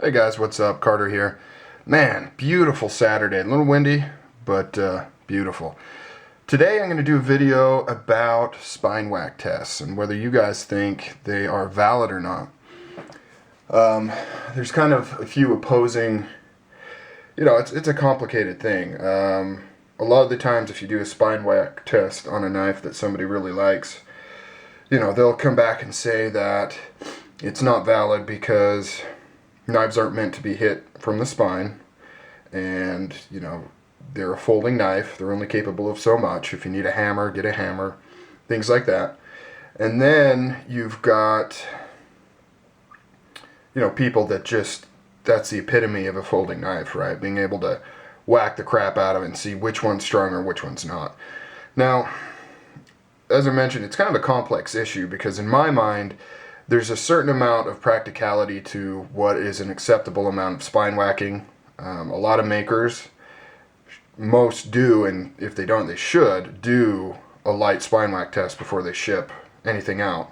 Hey guys, what's up? Carter here. Man, beautiful Saturday. A little windy, but beautiful. Today I'm going to do a video about spine whack tests and whether you guys think they are valid or not. There's kind of a few opposing, it's a complicated thing. A lot of the times if you do a spine whack test on a knife that somebody really likes, they'll come back and say that it's not valid because knives aren't meant to be hit from the spine, and they're a folding knife. They're only capable of so much. If you need a hammer, get a hammer, things like that. And then you've got people that that's the epitome of a folding knife, right? Being able to whack the crap out of it and see which one's stronger, which one's not. Now, as I mentioned, it's kind of a complex issue because in my mind there's a certain amount of practicality to what is an acceptable amount of spine whacking. A lot of makers, most do, and if they don't, they should, do a light spine whack test before they ship anything out.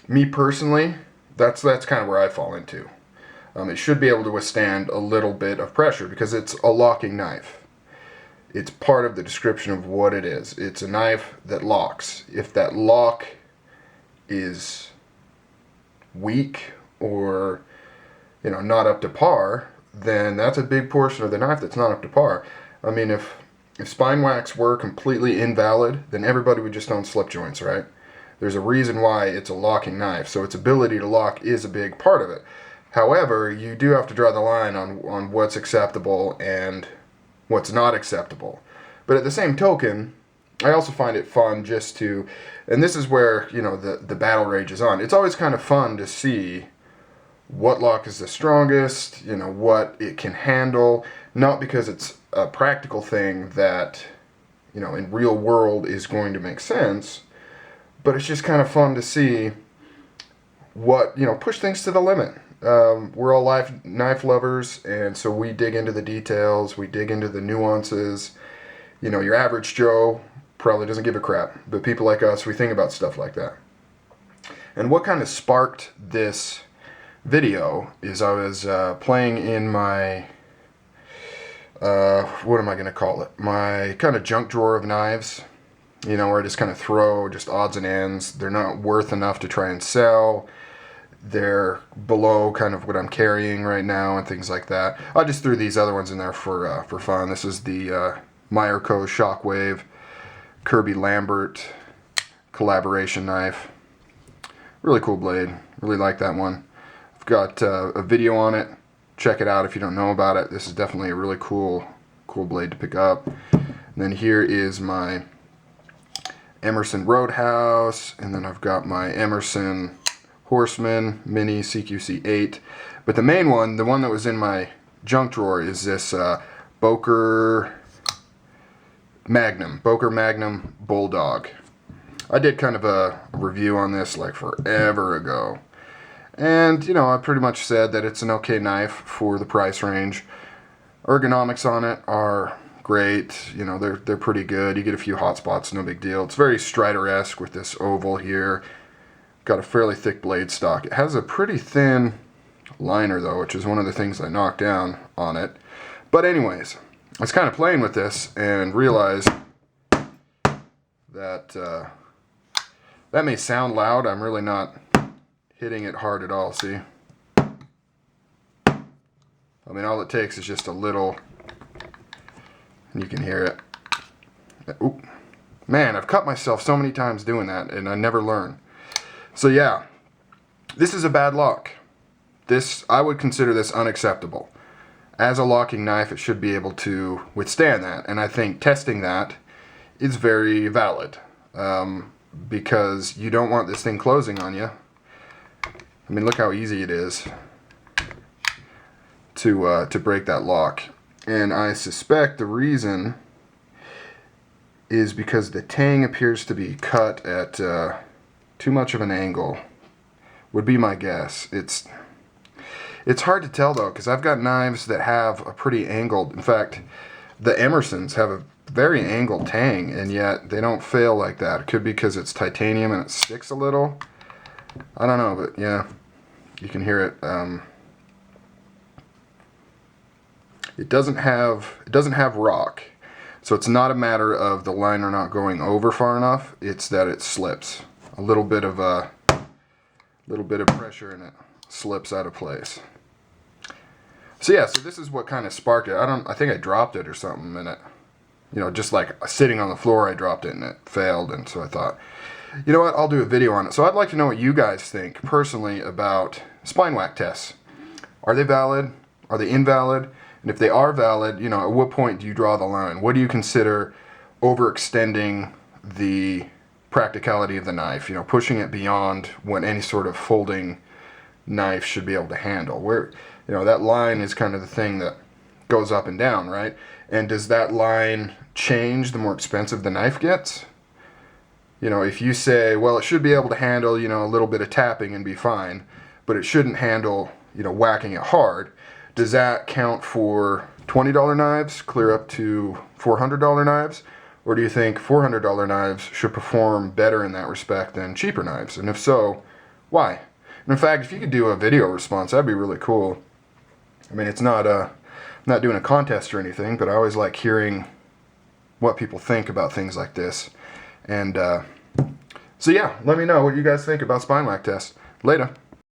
Me personally, that's kind of where I fall into. It should be able to withstand a little bit of pressure because it's a locking knife. It's part of the description of what it is. It's a knife that locks. If that lock is weak or not up to par, then that's a big portion of the knife that's not up to par. I mean, if spine whacks were completely invalid, then everybody would just own slip joints, right? There's a reason why it's a locking knife, so its ability to lock is a big part of it. However, you do have to draw the line on what's acceptable and what's not acceptable. But at the same token, I also find it fun just to, and this is where the battle rages on. It's always kind of fun to see what lock is the strongest, what it can handle, not because it's a practical thing that in real world is going to make sense, but it's just kind of fun to see what push things to the limit. We're all knife lovers, and so we dig into the details, we dig into the nuances. Your average Joe probably doesn't give a crap, but people like us, we think about stuff like that. And what kind of sparked this video is I was playing in my, what am I going to call it? My kind of junk drawer of knives, where I just kind of throw just odds and ends. They're not worth enough to try and sell. They're below kind of what I'm carrying right now and things like that. I just threw these other ones in there for fun. This is the Meyerco Shockwave Kirby Lambert collaboration knife. Really cool blade. Really like that one. I've got a video on it. Check it out if you don't know about it. This is definitely a really cool blade to pick up. And then here is my Emerson Roadhouse, and then I've got my Emerson Horseman Mini CQC8. But the main one, the one that was in my junk drawer, is this Boker Magnum Bulldog. I did kind of a review on this like forever ago. And, I pretty much said that it's an okay knife for the price range. Ergonomics on it are great. They're pretty good. You get a few hot spots, no big deal. It's very Strider-esque with this oval here. Got a fairly thick blade stock. It has a pretty thin liner though, which is one of the things I knocked down on it. But anyways, I was kind of playing with this and realized that that may sound loud. I'm really not hitting it hard at all, see? I mean, all it takes is just a little, and you can hear it. Oop. Man, I've cut myself so many times doing that, and I never learn. So yeah, this is a bad lock. I would consider this unacceptable. As a locking knife, it should be able to withstand that, and I think testing that is very valid, because you don't want this thing closing on you. I mean, look how easy it is to break that lock. And I suspect the reason is because the tang appears to be cut at too much of an angle, would be my guess. It's hard to tell though, because I've got knives that have a pretty angled, in fact, the Emersons have a very angled tang, and yet they don't fail like that. It could be because it's titanium and it sticks a little. I don't know, but yeah. You can hear it. It doesn't have rock, so it's not a matter of the liner not going over far enough. It's that it slips. A little bit of pressure and it slips out of place. So yeah, so this is what kind of sparked it. I think I dropped it or something, and it, you know, just like sitting on the floor, I dropped it and it failed. And so I thought, you know what, I'll do a video on it. So I'd like to know what you guys think personally about spine whack tests. Are they valid? Are they invalid? And if they are valid, you know, at what point do you draw the line? What do you consider overextending the practicality of the knife? You know, pushing it beyond what any sort of folding knife should be able to handle. Where, you know, that line is kind of the thing that goes up and down, right? And does that line change the more expensive the knife gets? You know, if you say, well, it should be able to handle, you know, a little bit of tapping and be fine, but it shouldn't handle, you know, whacking it hard, does that count for $20 knives clear up to $400 knives? Or do you think $400 knives should perform better in that respect than cheaper knives? And if so, why? And in fact, if you could do a video response, that'd be really cool. I mean, it's not I'm not doing a contest or anything, but I always like hearing what people think about things like this. And so yeah, let me know what you guys think about spine whack tests. Later.